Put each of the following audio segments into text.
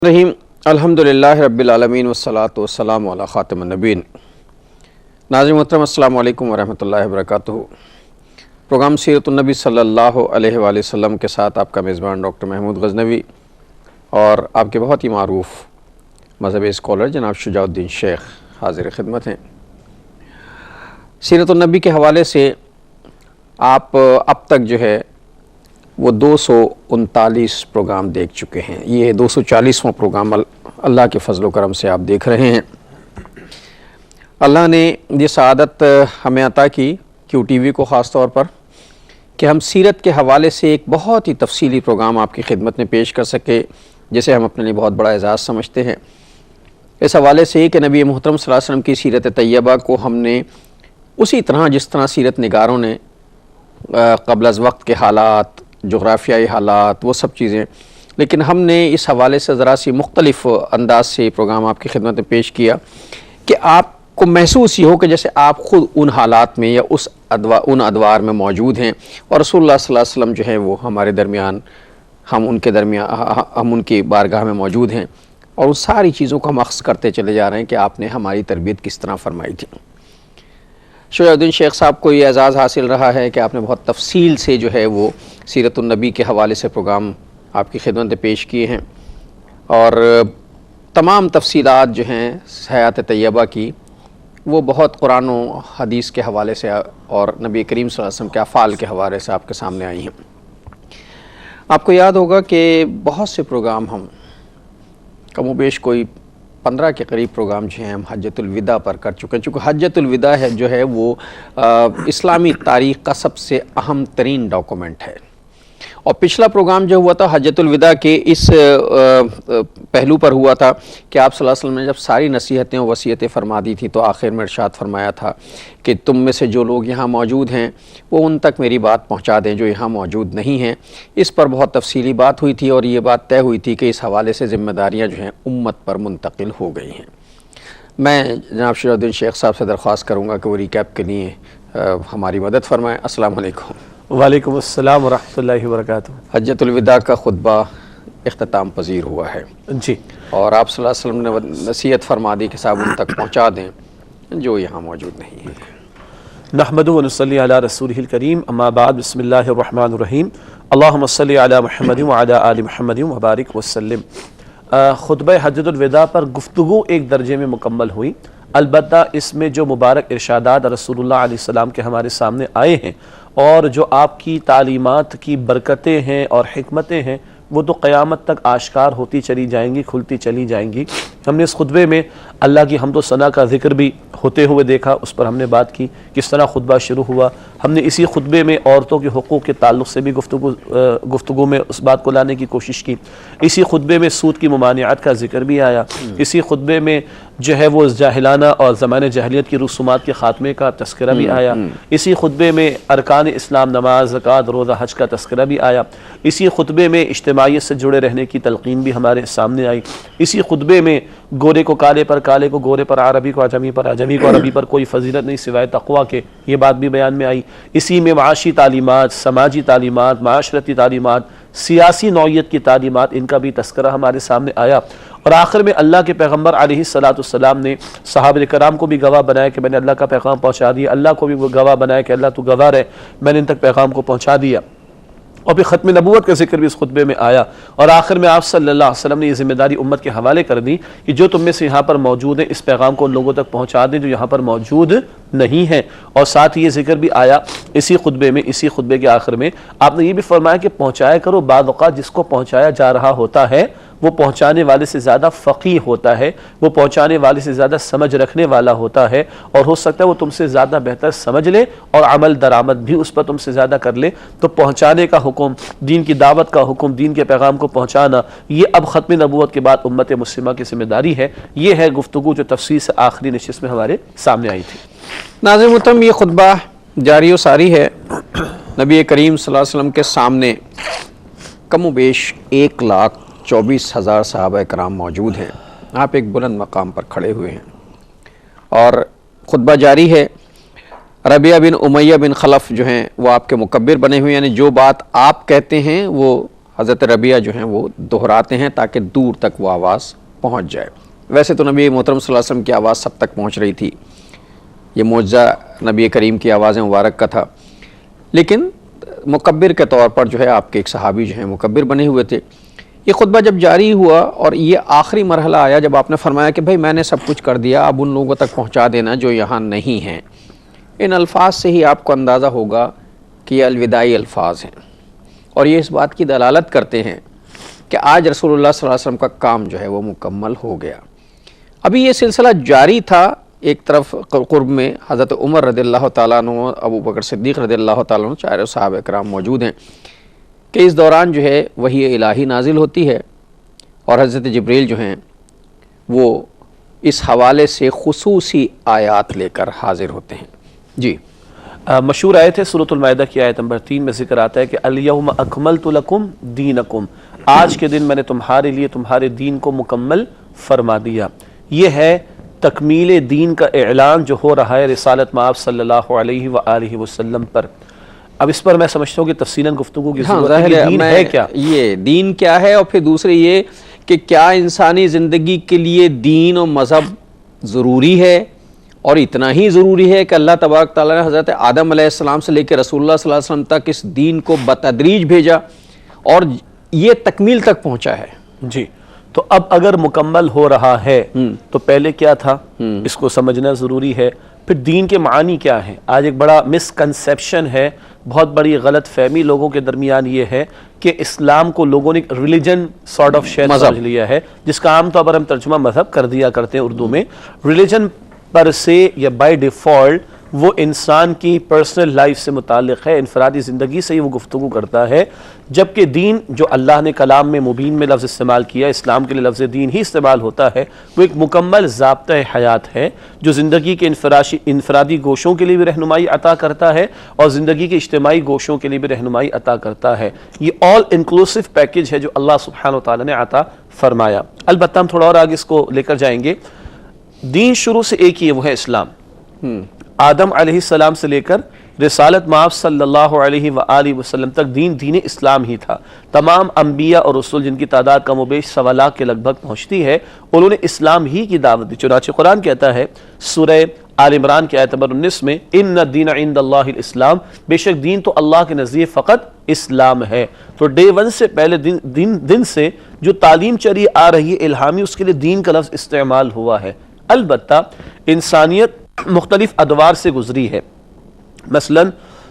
رحیم الحمدللہ رب العالمین والصلاة والسلام علی خاتم النبیین۔ ناظرین محترم السلام علیکم ورحمۃ اللہ وبرکاتہ۔ پروگرام سیرت النبی صلی اللہ علیہ وآلہ وسلم کے ساتھ آپ کا میزبان ڈاکٹر محمود غزنوی اور آپ کے بہت ہی معروف مذہبی اسکالر جناب شجاع الدین شیخ حاضر خدمت ہیں۔ سیرت النبی کے حوالے سے آپ اب تک جو ہے وہ 239 پروگرام دیکھ چکے ہیں۔ یہ 240واں پروگرام اللہ کے فضل و کرم سے آپ دیکھ رہے ہیں۔ اللہ نے یہ سعادت ہمیں عطا کی کیو ٹی وی کو خاص طور پر کہ ہم سیرت کے حوالے سے ایک بہت ہی تفصیلی پروگرام آپ کی خدمت میں پیش کر سکے، جسے ہم اپنے لیے بہت بڑا اعزاز سمجھتے ہیں۔ اس حوالے سے کہ نبی محترم صلی اللہ علیہ وسلم کی سیرت طیبہ کو ہم نے اسی طرح جس طرح سیرت نگاروں نے قبل از وقت کے حالات، جغرافیائی حالات، وہ سب چیزیں، لیکن ہم نے اس حوالے سے ذرا سی مختلف انداز سے پروگرام آپ کی خدمت میں پیش کیا کہ آپ کو محسوس ہی ہو کہ جیسے آپ خود ان حالات میں یا ان ادوار میں موجود ہیں اور رسول اللہ صلی اللہ علیہ وسلم جو ہے وہ ہمارے درمیان، ہم ان کی بارگاہ میں موجود ہیں اور ان ساری چیزوں کو ہم اخذ کرتے چلے جا رہے ہیں کہ آپ نے ہماری تربیت کس طرح فرمائی تھی۔ شجاع الدین شیخ صاحب کو یہ اعزاز حاصل رہا ہے کہ آپ نے بہت تفصیل سے جو ہے وہ سیرت النبی کے حوالے سے پروگرام آپ کی خدمت میں پیش کیے ہیں اور تمام تفصیلات جو ہیں حیات طیبہ کی وہ بہت قرآن و حدیث کے حوالے سے اور نبی کریم صلی اللہ علیہ وسلم کے افعال کے حوالے سے آپ کے سامنے آئی ہیں۔ آپ کو یاد ہوگا کہ بہت سے پروگرام ہم کم و بیش کوئی 15 کے قریب پروگرام جو ہیں ہم حجۃ الوداع پر کر چکے ہیں، چونکہ حجۃ الوداع جو ہے وہ اسلامی تاریخ کا سب سے اہم ترین ڈاکومنٹ ہے، اور پچھلا پروگرام جو ہوا تھا حجۃ الوداع کے اس پہلو پر ہوا تھا کہ آپ صلی اللہ علیہ وسلم نے جب ساری نصیحتیں و وصیتیں فرما دی تھی تو آخر میں ارشاد فرمایا تھا کہ تم میں سے جو لوگ یہاں موجود ہیں وہ ان تک میری بات پہنچا دیں جو یہاں موجود نہیں ہیں۔ اس پر بہت تفصیلی بات ہوئی تھی اور یہ بات طے ہوئی تھی کہ اس حوالے سے ذمہ داریاں جو ہیں امت پر منتقل ہو گئی ہیں۔ میں جناب شجاع الدین شیخ صاحب سے درخواست کروں گا کہ وہ ریکیپ کے لیے ہماری مدد فرمائیں۔ السلام علیکم۔ وعلیکم السلام ورحمۃ اللہ وبرکاتہ۔ حجۃ الوداع کا خطبہ اختتام پذیر ہوا ہے جی، اور آپ صلی اللہ علیہ وسلم نے نصیحت فرما دی کہ صاحب ان تک پہنچا دیں جو یہاں موجود نہیں ہیں۔ نحمدہ و نصلی علی رسولہ الکریم، اما بعد، بسم اللہ الرحمن الرحیم، اللہم صلی علی محمد وعلی آل محمد وبارک وسلم۔ خطبہ حجۃ الوداع پر گفتگو ایک درجے میں مکمل ہوئی، البتہ اس میں جو مبارک ارشادات رسول اللہ علیہ السلام کے ہمارے سامنے آئے ہیں اور جو آپ کی تعلیمات کی برکتیں ہیں اور حکمتیں ہیں وہ تو قیامت تک آشکار ہوتی چلی جائیں گی، کھلتی چلی جائیں گی۔ ہم نے اس خطبے میں اللہ کی حمد و ثنا کا ذکر بھی ہوتے ہوئے دیکھا، اس پر ہم نے بات کی کس طرح خطبہ شروع ہوا۔ ہم نے اسی خطبے میں عورتوں کے حقوق کے تعلق سے بھی گفتگو میں اس بات کو لانے کی کوشش کی۔ اسی خطبے میں سود کی ممانعت کا ذکر بھی آیا۔ اسی خطبے میں جو ہے وہ جاہلانہ اور زمانہ جاہلیت کی رسومات کے خاتمے کا تذکرہ بھی آیا۔ اسی خطبے میں ارکان اسلام، نماز، زکوٰۃ، روزہ، حج کا تذکرہ بھی آیا۔ اسی خطبے میں اجتماعیت سے جڑے رہنے کی تلقین بھی ہمارے سامنے آئی۔ اسی خطبے میں گورے کو کالے پر، کالے کو گورے پر، عربی کو عجمی پر، عجمی کو عربی پر کوئی فضیلت نہیں سوائے تقویٰ کے، یہ بات بھی بیان میں آئی۔ اسی میں معاشی تعلیمات، سماجی تعلیمات، معاشرتی تعلیمات، سیاسی نوعیت کی تعلیمات، ان کا بھی تذکرہ ہمارے سامنے آیا۔ اور آخر میں اللہ کے پیغمبر علیہ السلام نے صحابہ کرام کو بھی گواہ بنایا کہ میں نے اللہ کا پیغام پہنچا دیا، اللہ کو بھی وہ گواہ بنایا کہ اللہ تو گواہ رہے، میں نے ان تک پیغام کو پہنچا دیا۔ اور پھر ختم نبوت کا ذکر بھی اس خطبے میں آیا، اور آخر میں آپ صلی اللہ علیہ وسلم نے یہ ذمہ داری امت کے حوالے کر دی کہ جو تم میں سے یہاں پر موجود ہیں اس پیغام کو ان لوگوں تک پہنچا دیں جو یہاں پر موجود نہیں ہیں۔ اور ساتھ ہی یہ ذکر بھی آیا اسی خطبے کے آخر میں آپ نے یہ بھی فرمایا کہ پہنچایا کرو، بعض اوقات جس کو پہنچایا جا رہا ہوتا ہے وہ پہنچانے والے سے زیادہ فقیہ ہوتا ہے، وہ پہنچانے والے سے زیادہ سمجھ رکھنے والا ہوتا ہے، اور ہو سکتا ہے وہ تم سے زیادہ بہتر سمجھ لے اور عمل درآمد بھی اس پر تم سے زیادہ کر لے۔ تو پہنچانے کا حکم، دین کی دعوت کا حکم، دین کے پیغام کو پہنچانا، یہ اب ختم نبوت کے بعد امت مسلمہ کی ذمہ داری ہے۔ یہ ہے گفتگو جو تفصیل سے آخری نشست میں ہمارے سامنے آئی تھی۔ ناظرین محترم، یہ خطبہ جاری و ساری ہے۔ نبی کریم صلی اللہ علیہ وسلم کے سامنے کم و بیش 1,24,000 صحابہ کرام موجود ہیں۔ آپ ایک بلند مقام پر کھڑے ہوئے ہیں اور خطبہ جاری ہے۔ ربیعہ بن امیہ بن خلف جو ہیں وہ آپ کے مکبر بنے ہوئے، یعنی جو بات آپ کہتے ہیں وہ حضرت ربیعہ جو ہیں وہ دہراتے ہیں تاکہ دور تک وہ آواز پہنچ جائے۔ ویسے تو نبی محترم صلی اللہ علیہ وسلم کی آواز سب تک پہنچ رہی تھی، یہ معجزہ نبی کریم کی آواز مبارک کا تھا، لیکن مکبر کے طور پر جو ہے آپ کے ایک صحابی جو ہیں مکبر بنے ہوئے تھے۔ یہ خطبہ جب جاری ہوا اور یہ آخری مرحلہ آیا جب آپ نے فرمایا کہ بھائی میں نے سب کچھ کر دیا، اب ان لوگوں تک پہنچا دینا جو یہاں نہیں ہیں، ان الفاظ سے ہی آپ کو اندازہ ہوگا کہ یہ الوداعی الفاظ ہیں، اور یہ اس بات کی دلالت کرتے ہیں کہ آج رسول اللہ صلی اللہ علیہ وسلم کا کام جو ہے وہ مکمل ہو گیا۔ ابھی یہ سلسلہ جاری تھا، ایک طرف قرب میں حضرت عمر رضی اللہ تعالیٰ عنہ، ابو بکر صدیق رضی اللہ تعالیٰ عنہ، چاروں صحابہ کرام موجود ہیں کہ اس دوران جو ہے وحی الہی نازل ہوتی ہے اور حضرت جبریل جو ہیں وہ اس حوالے سے خصوصی آیات لے کر حاضر ہوتے ہیں۔ جی مشہور آیت ہے سورۃ المائدہ کی آیت نمبر 3 میں ذکر آتا ہے کہ الیوم اکملت لکم دینکم، آج کے دن میں نے تمہارے لیے تمہارے دین کو مکمل فرما دیا۔ یہ ہے تکمیل دین کا اعلان جو ہو رہا ہے رسالت مآب صلی اللہ علیہ وآلہ وسلم پر۔ اب اس پر میں سمجھتا ہوں کہ تفصیلاً گفتگو کی ضرورت ہے کہ دین ہے کیا، یہ دین کیا ہے، اور پھر دوسرے یہ کہ کیا انسانی زندگی کے لیے دین و مذہب ضروری ہے، اور اتنا ہی ضروری ہے کہ اللہ تبارک تعالیٰ نے حضرت آدم علیہ السلام سے لے کے رسول اللہ صلی اللہ علیہ وسلم تک اس دین کو بتدریج بھیجا اور یہ تکمیل تک پہنچا ہے۔ جی تو اب اگر مکمل ہو رہا ہے تو پہلے کیا تھا، اس کو سمجھنا ضروری ہے۔ پھر دین کے معنی کیا ہیں؟ آج ایک بڑا مسکنسیپشن ہے، بہت بڑی غلط فہمی لوگوں کے درمیان یہ ہے کہ اسلام کو لوگوں نے ریلیجن سارٹ آف شیئر سمجھ لیا ہے، جس کا عام طور پر ہم ترجمہ مذہب کر دیا کرتے ہیں اردو میں۔ ریلیجن پر سے یا بائی ڈیفالٹ وہ انسان کی پرسنل لائف سے متعلق ہے، انفرادی زندگی سے ہی وہ گفتگو کرتا ہے، جبکہ دین جو اللہ نے کلام میں مبین میں لفظ استعمال کیا، اسلام کے لیے لفظ دین ہی استعمال ہوتا ہے، وہ ایک مکمل ضابطۂ حیات ہے جو زندگی کے انفرادی گوشوں کے لیے بھی رہنمائی عطا کرتا ہے اور زندگی کے اجتماعی گوشوں کے لیے بھی رہنمائی عطا کرتا ہے۔ یہ آل انکلوسو پیکج ہے جو اللہ سبحانہ وتعالی نے عطا فرمایا۔ البتہ ہم تھوڑا اور آگے اس کو لے کر جائیں گے۔ دین شروع سے ایک ہی ہے، وہ ہے اسلام۔ آدم علیہ السلام سے لے کر رسالت مآب صلی اللہ علیہ وآلہ وسلم تک دین اسلام ہی تھا۔ تمام انبیاء اور رسول جن کی تعداد کم و بیش 1.25 لاکھ کے لگ بھگ پہنچتی ہے، انہوں نے اسلام ہی کی دعوت دی۔ چنانچہ قرآن کہتا ہے سورہ آل عمران کی آیت نمبر 19 میں ان الدین عند اللہ الاسلام، بے شک دین تو اللہ کے نزدیک فقط اسلام ہے۔ تو ڈے ون سے پہلے دن سے جو تعلیم چلی آ رہی ہے الہامی، اس کے لیے دین کا لفظ استعمال ہوا ہے۔ البتہ انسانیت مختلف ادوار سے گزری ہے۔ مثلا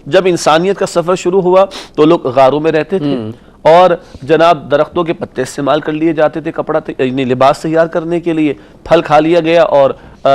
جب انسانیت کا سفر شروع ہوا تو لوگ غاروں میں رہتے تھے اور جناب درختوں کے پتے استعمال کر لیے جاتے تھے کپڑا یعنی لباس تیار کرنے کے لیے، پھل کھا لیا گیا اور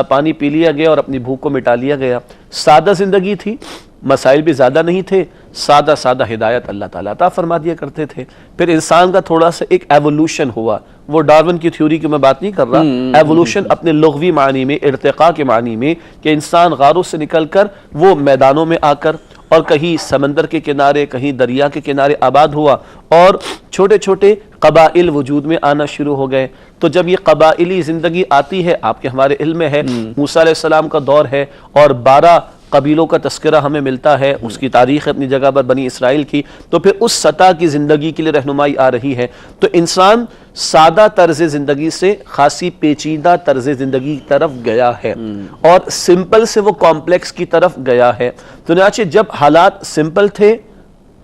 پانی پی لیا گیا اور اپنی بھوک کو مٹا لیا گیا۔ سادہ زندگی تھی، مسائل بھی زیادہ نہیں تھے، سادہ ہدایت اللہ تعالیٰ عطا فرما دیا کرتے تھے۔ پھر انسان کا تھوڑا سا ایک ایوولوشن ہوا، وہ ڈارون کی تھیوری کی میں بات نہیں کر رہا، ایوولوشن اپنے لغوی معنی میں، ارتقاء کے معنی میں، کہ انسان غاروں سے نکل کر وہ میدانوں میں آ کر اور کہیں سمندر کے کنارے کہیں دریا کے کنارے آباد ہوا اور چھوٹے چھوٹے قبائل وجود میں آنا شروع ہو گئے۔ تو جب یہ قبائلی زندگی آتی ہے، آپ کے ہمارے علم میں ہے موسیٰ علیہ السلام کا دور ہے اور 12 قبیلوں کا تذکرہ ہمیں ملتا ہے، اس کی تاریخ اپنی جگہ پر بنی اسرائیل کی، تو پھر اس سطح کی زندگی کے لیے رہنمائی آ رہی ہے۔ تو انسان سادہ طرز زندگی سے خاصی پیچیدہ طرز زندگی کی طرف گیا ہے اور سمپل سے وہ کمپلیکس کی طرف گیا ہے۔ چنانچہ جب حالات سمپل تھے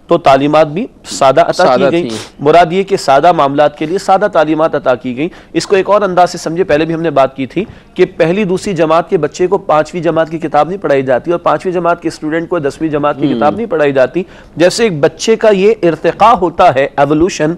تو تعلیمات بھی سادہ عطا کی گئی، مراد یہ کہ سادہ معاملات کے لیے سادہ تعلیمات عطا کی گئی۔ اس کو ایک اور انداز سے سمجھے، پہلے بھی ہم نے بات کی تھی کہ پہلی دوسری جماعت کے بچے کو 5ویں جماعت کی کتاب نہیں پڑھائی جاتی اور 5ویں جماعت کے اسٹوڈنٹ کو 10ویں جماعت کی کتاب نہیں پڑھائی جاتی۔ جیسے ایک بچے کا یہ ارتقاء ہوتا ہے، ایوولوشن،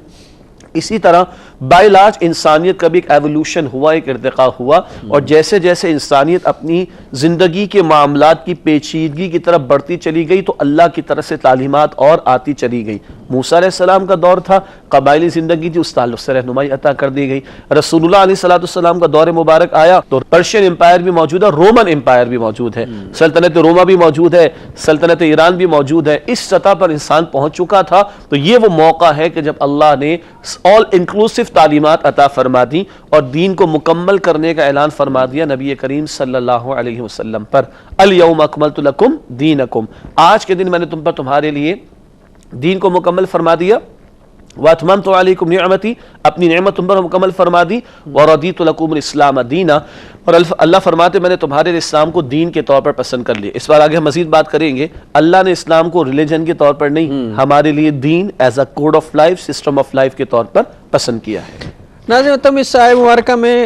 اسی طرح بائی لارج انسانیت کا بھی ایک ایوولوشن ہوا، ایک ارتقاء ہوا، اور جیسے جیسے انسانیت اپنی زندگی کے معاملات کی پیچیدگی کی طرف بڑھتی چلی گئی تو اللہ کی طرف سے تعلیمات اور آتی چلی گئی۔ موسیٰ علیہ السلام کا دور تھا، قبائلی زندگی تھی، اس تعلق سے رہنمائی عطا کر دی گئی۔ رسول اللہ علیہ السلام کا دور مبارک آیا تو پرشین امپائر بھی موجود ہے، رومن امپائر بھی موجود ہے، سلطنت روما بھی موجود ہے، سلطنت ایران بھی موجود ہے۔ اس سطح پر انسان پہنچ چکا تھا، تو یہ وہ موقع ہے کہ جب اللہ نے آل انکلوسیو تعلیمات عطا فرما دی اور دین کو مکمل کرنے کا اعلان فرما دیا نبی کریم صلی اللہ علیہ وسلم پر۔ الیوم اکملت لکم دینکم، آج کے دن میں نے تم پر تمہارے لیے دین کو مکمل فرما دیا۔ وَأَتْمَمْتُ عَلَيْكُمْ نِعْمَتِي، اپنی نعمت تم پر مکمل فرما دی، وَرَضِيتُ لَكُمُ الْإِسْلَامَ دِينًا، اور اللہ فرماتے میں نے تمہارے لیے اسلام کو دین کے طور پر پسند کر لیا۔ اس بار آگے ہم مزید بات کریں گے، اللہ نے اسلام کو ریلیجن کے طور پر نہیں، ہمارے لیے دین is a code of life, system of life کے طور پر پسند کیا ہے۔ ناظرین تم اس آیت مبارکہ میں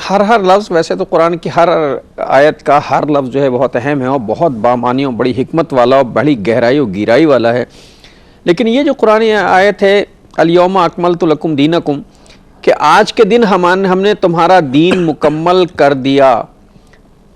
ہر لفظ، ویسے تو قرآن کی ہر آیت کا ہر لفظ جو ہے بہت اہم ہے اور بہت بامانی اور بڑی حکمت والا اور بڑی گہرائی اور گہرائی والا ہے، لیکن یہ جو قرآن آیت ہے الیوم اکملت لکم دینکم، کہ آج کے دن ہم نے تمہارا دین مکمل کر دیا،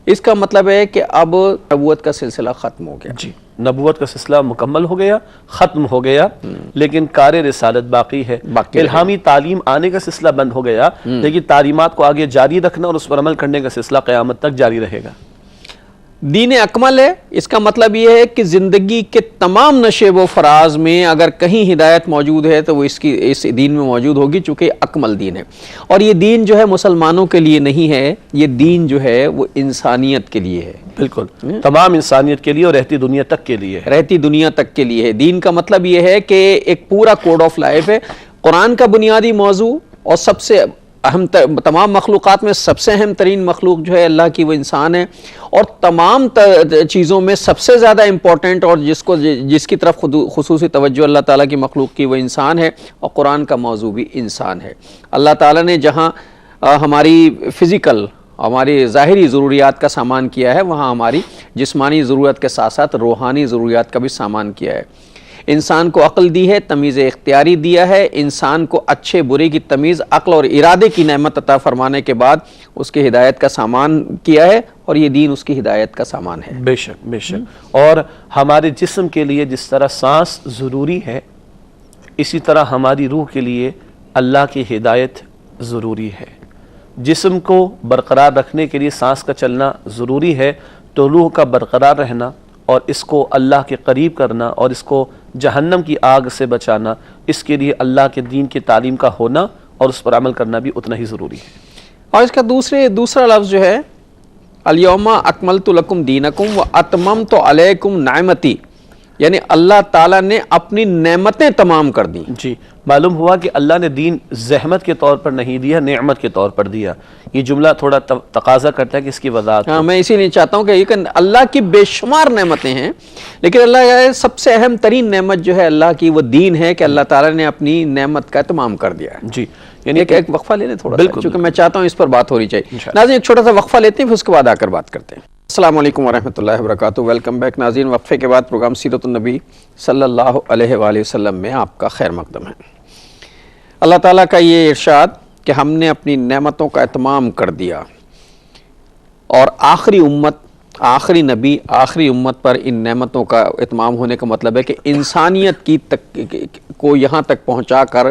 اس کا مطلب ہے کہ اب نبوت کا سلسلہ ختم ہو گیا۔ جی، نبوت کا سلسلہ مکمل ہو گیا، ختم ہو گیا، لیکن کار رسالت باقی ہے۔ الہامی تعلیم آنے کا سلسلہ بند ہو گیا، لیکن تعلیمات کو آگے جاری رکھنا اور اس پر عمل کرنے کا سلسلہ قیامت تک جاری رہے گا۔ دین اکمل ہے، اس کا مطلب یہ ہے کہ زندگی کے تمام نشیب و فراز میں اگر کہیں ہدایت موجود ہے تو وہ اس دین میں موجود ہوگی، چونکہ اکمل دین ہے۔ اور یہ دین جو ہے مسلمانوں کے لیے نہیں ہے، یہ دین جو ہے وہ انسانیت کے لیے ہے۔ بالکل، تمام انسانیت کے لیے اور رہتی دنیا تک کے لیے، رہتی دنیا تک کے لیے ہے۔ دین کا مطلب یہ ہے کہ ایک پورا کوڈ آف لائف ہے۔ قرآن کا بنیادی موضوع اور سب سے اہم، تمام مخلوقات میں سب سے اہم ترین مخلوق جو ہے اللہ کی، وہ انسان ہے، اور تمام چیزوں میں سب سے زیادہ امپورٹنٹ اور جس کی طرف خصوصی توجہ اللہ تعالیٰ کی مخلوق کی وہ انسان ہے، اور قرآن کا موضوع بھی انسان ہے۔ اللہ تعالیٰ نے جہاں ہماری فزیکل، ہماری ظاہری ضروریات کا سامان کیا ہے، وہاں ہماری جسمانی ضرورت کے ساتھ ساتھ روحانی ضروریات کا بھی سامان کیا ہے۔ انسان کو عقل دی ہے، تمیز اختیاری دیا ہے، انسان کو اچھے برے کی تمیز، عقل اور ارادے کی نعمت عطا فرمانے کے بعد اس کی ہدایت کا سامان کیا ہے، اور یہ دین اس کی ہدایت کا سامان ہے۔ بے شک بے شک۔ اور ہمارے جسم کے لیے جس طرح سانس ضروری ہے، اسی طرح ہماری روح کے لیے اللہ کی ہدایت ضروری ہے۔ جسم کو برقرار رکھنے کے لیے سانس کا چلنا ضروری ہے، تو روح کا برقرار رہنا اور اس کو اللہ کے قریب کرنا اور اس کو جہنم کی آگ سے بچانا، اس کے لیے اللہ کے دین کی تعلیم کا ہونا اور اس پر عمل کرنا بھی اتنا ہی ضروری ہے۔ اور اس کا دوسرا لفظ جو ہے الیوم اکملت لکم دینکم واتممت علیکم نعمتی، یعنی اللہ تعالیٰ نے اپنی نعمتیں تمام کر دیں۔ جی، معلوم ہوا کہ اللہ نے دین زحمت کے طور پر نہیں دیا، نعمت کے طور پر دیا۔ یہ جملہ تھوڑا تقاضا کرتا ہے کہ اس کی وضاحت۔ ہاں، میں اسی لیے چاہتا ہوں کہ اللہ کی بے شمار نعمتیں ہیں، لیکن اللہ کا سب سے اہم ترین نعمت جو ہے اللہ کی، وہ دین ہے کہ اللہ تعالیٰ نے اپنی نعمت کا تمام کر دیا ہے۔ جی، یعنی ایک وقفہ لے لیں تھوڑا، بالکل، چونکہ میں چاہتا ہوں اس پر بات ہونی چاہیے۔ انشاءاللہ۔ ناظرین ایک چھوٹا سا وقفہ لیتے ہیں، پھر اس کے بعد آ کر بات کرتے ہیں۔ السلام علیکم ورحمۃ اللہ وبرکاتہ، ویلکم بیک ناظرین۔ وقفے کے بعد پروگرام سیرت النبی صلی اللہ علیہ وآلہ وسلم میں آپ کا خیر مقدم ہے۔ اللہ تعالیٰ کا یہ ارشاد کہ ہم نے اپنی نعمتوں کا اتمام کر دیا، اور آخری امت، آخری نبی، آخری امت پر ان نعمتوں کا اتمام ہونے کا مطلب ہے کہ انسانیت کو یہاں تک پہنچا کر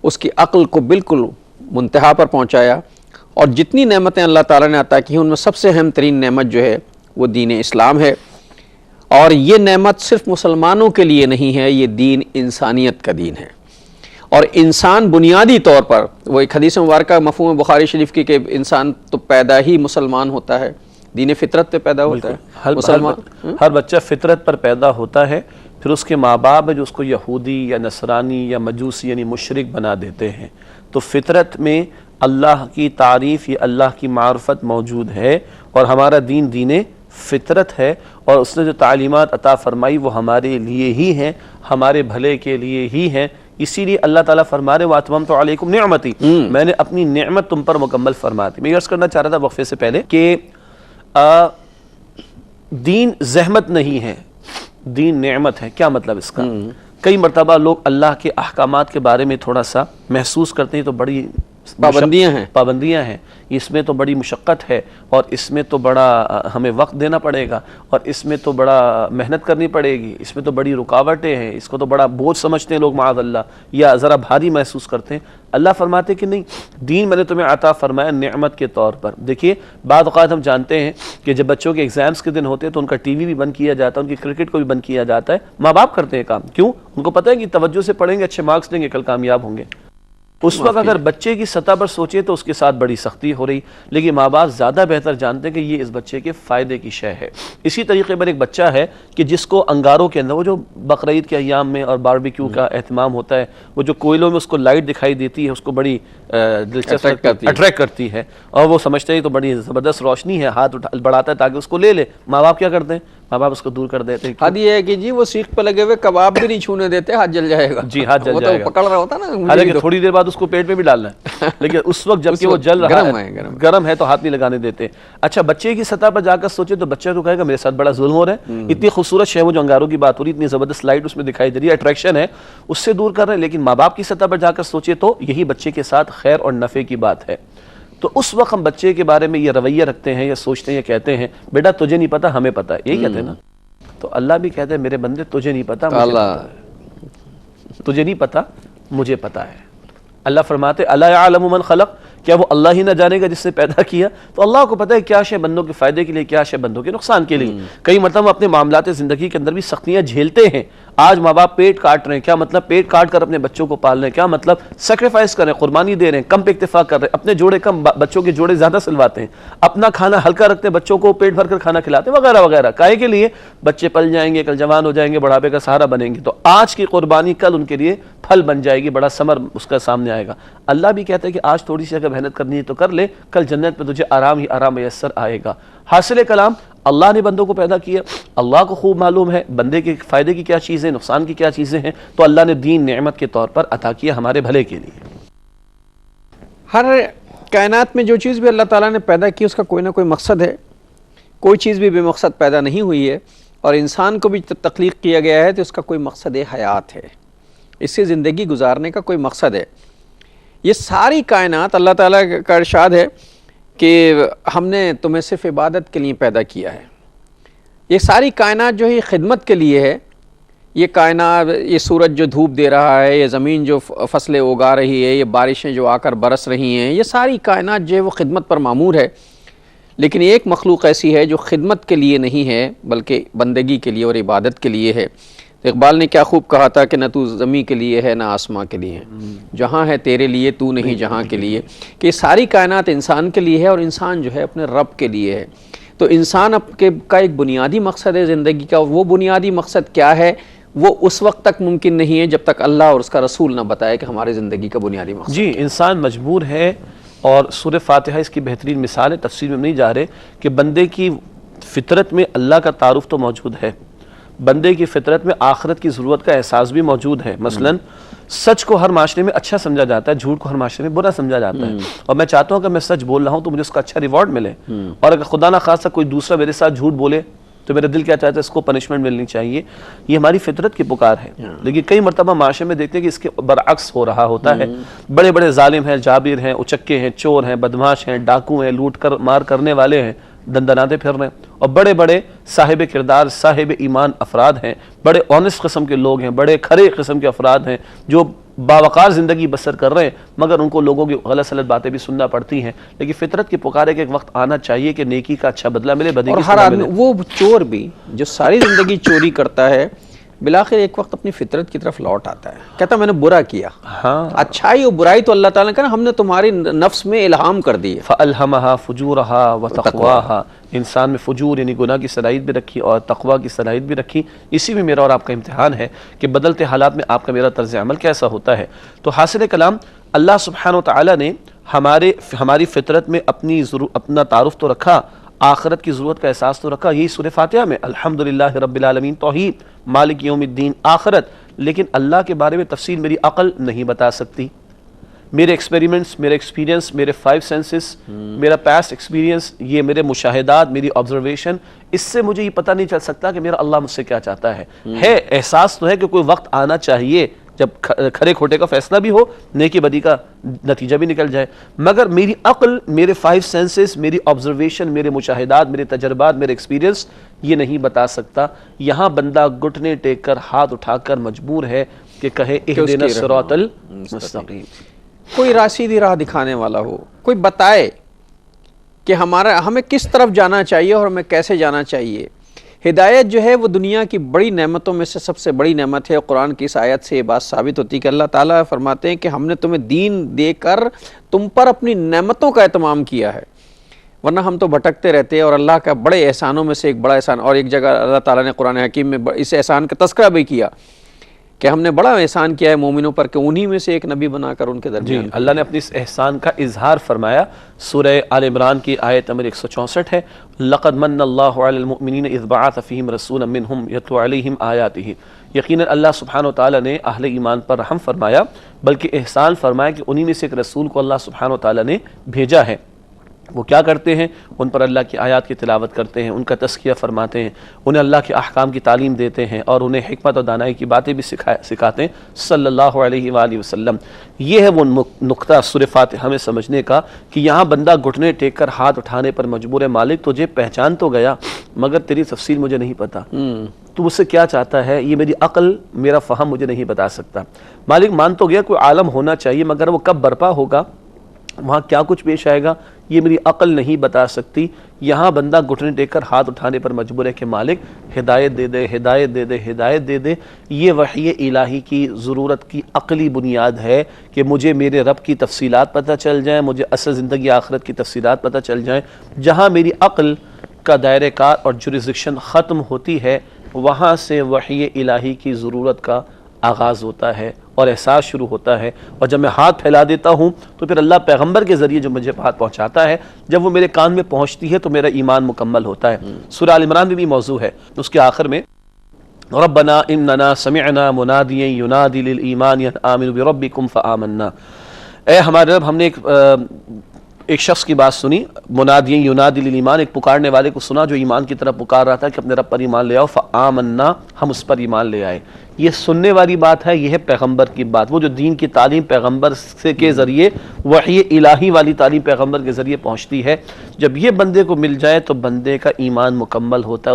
اس کی عقل کو بالکل منتہا پر پہنچایا، اور جتنی نعمتیں اللہ تعالیٰ نے عطا کی ہیں ان میں سب سے اہم ترین نعمت جو ہے وہ دین اسلام ہے۔ اور یہ نعمت صرف مسلمانوں کے لیے نہیں ہے، یہ دین انسانیت کا دین ہے۔ اور انسان بنیادی طور پر، وہ ایک حدیث مبارکہ مفہوم بخاری شریف کی کہ انسان تو پیدا ہی مسلمان ہوتا ہے، دین فطرت پہ پیدا ہوتا ہے مسلمان۔ ہر بچہ فطرت پر پیدا ہوتا ہے، پھر اس کے ماں باپ ہے جو اس کو یہودی یا نصرانی یا مجوسی یعنی مشرک بنا دیتے ہیں۔ تو فطرت میں اللہ کی تعریف، یہ اللہ کی معرفت موجود ہے، اور ہمارا دین دین فطرت ہے، اور اس نے جو تعلیمات عطا فرمائی وہ ہمارے لیے ہی ہیں، ہمارے بھلے کے لیے ہی ہیں۔ اسی لیے اللہ تعالیٰ فرما رہے وَأَتْمَمْتُ عَلَيْكُمْ نِعْمَتِي، میں نے اپنی نعمت تم پر مکمل فرما دی۔ میں عرض کرنا چاہ رہا تھا وقفے سے پہلے کہ دین زحمت نہیں ہے، دین نعمت ہے۔ کیا مطلب اس کا؟ کئی مرتبہ لوگ اللہ کے احکامات کے بارے میں تھوڑا سا محسوس کرتے ہیں تو بڑی پابندیاں ہیں، اس میں تو بڑی مشقت ہے، اور اس میں تو بڑا ہمیں وقت دینا پڑے گا، اور اس میں تو بڑا محنت کرنی پڑے گی، اس میں تو بڑی رکاوٹیں ہیں، اس کو تو بڑا بوجھ سمجھتے ہیں لوگ معاذ اللہ، یا ذرا بھاری محسوس کرتے ہیں۔ اللہ فرماتے کہ نہیں، دین میں نے تمہیں عطا فرمایا نعمت کے طور پر۔ دیکھیے بعض اوقات ہم جانتے ہیں کہ جب بچوں کے ایگزامز کے دن ہوتے ہیں تو ان کا ٹی وی بھی بند کیا جاتا ہے، ان کی کرکٹ کو بھی بند کیا جاتا ہے۔ ماں باپ کرتے ہیں کام، کیوں؟ ان کو پتہ ہے کہ توجہ سے پڑھیں گے، اچھے مارکس دیں گے، کل کامیاب ہوں گے۔ اس وقت اگر بچے کی سطح پر سوچے تو اس کے ساتھ بڑی سختی ہو رہی، لیکن ماں باپ زیادہ بہتر جانتے ہیں کہ یہ اس بچے کے فائدے کی شے ہے۔ اسی طریقے پر ایک بچہ ہے کہ جس کو انگاروں کے اندر، وہ جو بقرعید کے ایام میں اور باربیکیو کا اہتمام ہوتا ہے، وہ جو کوئلوں میں اس کو لائٹ دکھائی دیتی ہے، اس کو بڑی دلچسپ اٹریکٹ کرتی ہے، اور وہ سمجھتے ہیں تو بڑی زبردست روشنی ہے، ہاتھ بڑھاتا ہے تاکہ اس کو لے لے۔ ماں باپ کیا کرتے ہیں؟ ماں باپ اس کو دور کر دیتے ہیں۔ حد یہ ہے کہ جی وہ سیخ پہ لگے ہوئے کباب بھی نہیں چھونے دیتے، ہاتھ جل جائے گا۔ جی ہاتھ جل جائے گا، وہ تو پکڑ رہا ہوتا نا، حالانکہ تھوڑی دیر بعد اس کو پیٹ میں بھی ڈالنا ہے، لیکن اس وقت جب کہ وہ جل رہا ہے، گرم ہے، تو ہاتھ نہیں لگانے دیتے۔ اچھا بچے کی سطح پر جا کر سوچے تو بچہ تو کہے گا میرے ساتھ بڑا ظلم ہو رہا ہے، اتنی خوبصورت شے، وہ جو انگاروں کی بات ہو رہی، اتنی زبردست لائٹ اس میں دکھائی دے رہی ہے، اٹریکشن ہے، اس سے دور کر رہے ہیں۔ لیکن ماں باپ کی سطح پر جا کر سوچے تو یہی بچے کے ساتھ خیر اور نفع کی بات ہے۔ تو اس وقت ہم بچے کے بارے میں یہ رویہ رکھتے ہیں یا سوچتے ہیں یا کہتے ہیں بیٹا تجھے نہیں پتا ہمیں پتا ہے، یہی کہتے ہیں نا۔ تو اللہ بھی کہتے ہیں میرے بندے تجھے نہیں پتا مجھے پتا ہے، تجھے نہیں پتا مجھے پتا ہے۔ اللہ فرماتے الا یعلم من خلق، کیا وہ اللہ ہی نہ جانے گا جس نے پیدا کیا؟ تو اللہ کو پتہ ہے کیا شے بندوں کے فائدے کے لیے، کیا شے بندوں کے نقصان کے لیے۔ کئی مرتبہ اپنے معاملات زندگی کے اندر بھی سختیاں جھیلتے ہیں۔ آج ماں باپ پیٹ کاٹ رہے ہیں، کیا مطلب پیٹ کاٹ کر اپنے بچوں کو پال رہے ہیں، کیا مطلب سیکریفائس کر رہے ہیں، قربانی دے رہے ہیں، کم پہ اکتفا کر رہے ہیں، اپنے جوڑے کم بچوں کے جوڑے زیادہ سلواتے ہیں، اپنا کھانا ہلکا رکھتے ہیں، بچوں کو پیٹ بھر کر کھانا کھلاتے ہیں، وغیرہ وغیرہ۔ کائے کے لیے؟ بچے پل جائیں گے، کل جوان ہو جائیں گے، بڑھاپے کا سہارا بنیں گے، تو آج کی قربانی کل ان کے لیے پھل بن جائے گی، بڑا ثمر اس کا سامنے آئے گا۔ اللہ بھی کہتا ہے کہ آج تھوڑی سی اگر محنت کرنی ہے تو کر لے، کل جنت میں تجھے آرام ہی آرام میسر آئے گا۔ حاصل کلام، اللہ نے بندوں کو پیدا کیا، اللہ کو خوب معلوم ہے بندے کے فائدے کی کیا چیزیں، نقصان کی کیا چیزیں ہیں، تو اللہ نے دین نعمت کے طور پر عطا کیا ہمارے بھلے کے لیے۔ ہر کائنات میں جو چیز بھی اللہ تعالیٰ نے پیدا کی اس کا کوئی نہ کوئی مقصد ہے، کوئی چیز بھی بے مقصد پیدا نہیں ہوئی ہے، اور انسان کو بھی تخلیق کیا گیا ہے تو اس کا کوئی مقصد حیات ہے، اس سے زندگی گزارنے کا کوئی مقصد ہے۔ یہ ساری کائنات اللہ تعالیٰ کا ارشاد ہے کہ ہم نے تمہیں صرف عبادت کے لیے پیدا کیا ہے۔ یہ ساری کائنات جو ہے یہ خدمت کے لیے ہے۔ یہ کائنات، یہ سورج جو دھوپ دے رہا ہے، یہ زمین جو فصلیں اگا رہی ہے، یہ بارشیں جو آ کر برس رہی ہیں، یہ ساری کائنات جو ہے وہ خدمت پر معمور ہے۔ لیکن ایک مخلوق ایسی ہے جو خدمت کے لیے نہیں ہے بلکہ بندگی کے لیے اور عبادت کے لیے ہے۔ اقبال نے کیا خوب کہا تھا کہ نہ تو زمین کے لیے ہے نہ آسماں کے لیے ہے، جہاں ہے تیرے لیے تو نہیں جہاں کے لیے، کہ یہ ساری کائنات انسان کے لیے ہے اور انسان جو ہے اپنے رب کے لیے ہے۔ تو انسان کا ایک بنیادی مقصد ہے زندگی کا، وہ بنیادی مقصد کیا ہے وہ اس وقت تک ممکن نہیں ہے جب تک اللہ اور اس کا رسول نہ بتائے کہ ہماری زندگی کا بنیادی مقصد۔ جی انسان مجبور ہے، اور سورہ فاتحہ اس کی بہترین مثال ہے، تفسیر میں نہیں جا رہے، کہ بندے کی فطرت میں اللہ کا تعارف تو موجود ہے، بندے کی فطرت میں آخرت کی ضرورت کا احساس بھی موجود ہے۔ مثلا سچ کو ہر معاشرے میں اچھا سمجھا جاتا ہے، جھوٹ کو ہر معاشرے میں برا سمجھا جاتا ہے، اور میں چاہتا ہوں کہ میں سچ بول رہا ہوں تو مجھے اس کا اچھا ریوارڈ ملے، اور اگر خدا نہ خواستہ کوئی دوسرا میرے ساتھ جھوٹ بولے تو میرا دل کیا چاہتا ہے اس کو پنشمنٹ ملنی چاہیے۔ یہ ہماری فطرت کی پکار ہے، لیکن کئی مرتبہ معاشرے میں دیکھتے ہیں کہ اس کے برعکس ہو رہا ہوتا ہے۔ بڑے بڑے ظالم ہیں، جابر ہیں، اچکے ہیں، چور ہیں، بدماش ہیں، ڈاکو ہیں، لوٹ کر مار کرنے والے ہیں، دندناتے پھر رہے ہیں، اور بڑے بڑے صاحب کردار، صاحب ایمان افراد ہیں، بڑے آنےسٹ قسم کے لوگ ہیں، بڑے کھرے قسم کے افراد ہیں جو باوقار زندگی بسر کر رہے ہیں، مگر ان کو لوگوں کی غلط سلط باتیں بھی سننا پڑتی ہیں۔ لیکن فطرت کی پکار ہے کہ ایک وقت آنا چاہیے کہ نیکی کا اچھا بدلہ ملے، بدی اور کی ہر سزا آدمی، ملے۔ وہ چور بھی جو ساری زندگی چوری کرتا ہے بالآخر ایک وقت اپنی فطرت کی طرف لوٹ آتا ہے، کہتا میں نے برا کیا۔ ہاں، اچھائی اور برائی تو اللہ تعالیٰ نے کہا ہم نے تمہاری نفس میں الہام کر دی ہے۔ فَأَلْهَمَهَا فُجُورَهَا وَتَقْوَاهَا، انسان میں فجور یعنی گناہ کی صلاحیت بھی رکھی اور تقوی کی صلاحیت بھی رکھی۔ اسی میں میرا اور آپ کا امتحان ہے کہ بدلتے حالات میں آپ کا میرا طرز عمل کیسا ہوتا ہے۔ تو حاصل کلام، اللہ سبحانہ وتعالی نے ہماری فطرت میں اپنا تعارف تو رکھا، آخرت کی ضرورت کا احساس تو رکھا، یہی سورہ فاتحہ میں الحمدللہ رب العالمین، توحید، مالک یوم الدین، آخرت۔ لیکن اللہ کے بارے میں تفصیل میری عقل نہیں بتا سکتی، میرے ایکسپیریمنٹس، میرے ایکسپیرینس، میرے 5 سینسز، میرا پاسٹ ایکسپیرینس، یہ میرے مشاہدات، میری آبزرویشن، اس سے مجھے یہ پتہ نہیں چل سکتا کہ میرا اللہ مجھ سے کیا چاہتا ہے۔ احساس تو ہے کہ کوئی وقت آنا چاہیے جب کھرے کھوٹے کا فیصلہ بھی ہو، نیکی بدی کا نتیجہ بھی نکل جائے، مگر میری عقل، میرے 5 سینسز، میری آبزرویشن، میرے مشاہدات، میرے تجربات، میرے ایکسپیرینس یہ نہیں بتا سکتا۔ یہاں بندہ گھٹنے ٹیک کر ہاتھ اٹھا کر مجبور ہے کہ کہے اہدنا الصراط المستقیم۔ کوئی راسیدی راہ دکھانے والا ہو، کوئی بتائے کہ ہمیں کس طرف جانا چاہیے اور ہمیں کیسے جانا چاہیے۔ ہدایت جو ہے وہ دنیا کی بڑی نعمتوں میں سے سب سے بڑی نعمت ہے. قرآن کی اس آیت سے یہ بات ثابت ہوتی ہے کہ اللہ تعالیٰ فرماتے ہیں کہ ہم نے تمہیں دین دے کر تم پر اپنی نعمتوں کا اہتمام کیا ہے، ورنہ ہم تو بھٹکتے رہتے ہیں. اور اللہ کا بڑے احسانوں میں سے ایک بڑا احسان، اور ایک جگہ اللہ تعالیٰ نے قرآن حکیم میں اس احسان کا تذکرہ بھی کیا کہ ہم نے بڑا احسان کیا ہے مومنوں پر کہ انہی میں سے ایک نبی بنا کر ان کے درمیان. اللہ نے اپنی اس احسان کا اظہار فرمایا. سورہ آل عمران کی آیت نمبر 164 ہے، لقد من اللہ علی المؤمنین اذ بعث فیہم رسولا منہم یتلو علیہم آیاتہ. یقیناً اللہ سبحانہ وتعالیٰ نے اہل ایمان پر رحم فرمایا، بلکہ احسان فرمایا کہ انہی میں سے ایک رسول کو اللہ سبحانہ وتعالیٰ نے بھیجا ہے. وہ کیا کرتے ہیں؟ ان پر اللہ کی آیات کی تلاوت کرتے ہیں، ان کا تزکیہ فرماتے ہیں، انہیں اللہ کے احکام کی تعلیم دیتے ہیں، اور انہیں حکمت اور دانائی کی باتیں بھی سکھاتے ہیں صلی اللہ علیہ وآلہ وسلم. یہ ہے وہ نقطہ سورہ فاتحہ میں سمجھنے کا کہ یہاں بندہ گھٹنے ٹیک کر ہاتھ اٹھانے پر مجبور ہے. مالک تجھے پہچان تو گیا مگر تیری تفصیل مجھے نہیں پتا، تو مجھ سے کیا چاہتا ہے یہ میری عقل میرا فہم مجھے نہیں بتا سکتا. مالک مان تو گیا کوئی عالم ہونا چاہیے، مگر وہ کب برپا ہوگا، وہاں کیا کچھ پیش آئے گا، یہ میری عقل نہیں بتا سکتی. یہاں بندہ گھٹنے ٹیک کر ہاتھ اٹھانے پر مجبور ہے کہ مالک ہدایت دے دے، ہدایت دے دے، ہدایت دے دے. یہ وحی الہی کی ضرورت کی عقلی بنیاد ہے کہ مجھے میرے رب کی تفصیلات پتہ چل جائیں، مجھے اصل زندگی آخرت کی تفصیلات پتہ چل جائیں. جہاں میری عقل کا دائرہ کار اور جورسڈکشن ختم ہوتی ہے، وہاں سے وحی الہی کی ضرورت کا آغاز ہوتا ہے اور احساس شروع ہوتا ہے. اور جب میں ہاتھ پھیلا دیتا ہوں تو پھر اللہ پیغمبر کے ذریعے جو مجھے بات پہنچاتا ہے، جب وہ میرے کان میں پہنچتی ہے تو میرا ایمان مکمل ہوتا ہے. سورہ آل عمران میں بھی موضوع ہے، اس کے آخر میں ربنا اننا سمعنا منادیا ینادی للایمان ان آمنوا بربکم فآمنا. اے ہمارے رب، ہم نے ایک شخص کی بات سنی، منادی ینادی للایمان، ایک پکارنے والے کو سنا جو ایمان کی طرف پکار رہا تھا کہ اپنے رب پر ایمان لے آؤ. فآمنا، ہم اس پر ایمان لے آئے. یہ سننے والی بات ہے، یہ ہے پیغمبر کی بات. وہ جو دین کی تعلیم پیغمبر سے کے ذریعے، وحی الہی والی تعلیم پیغمبر کے ذریعے پہنچتی ہے، جب یہ بندے کو مل جائے تو بندے کا ایمان مکمل ہوتا ہے.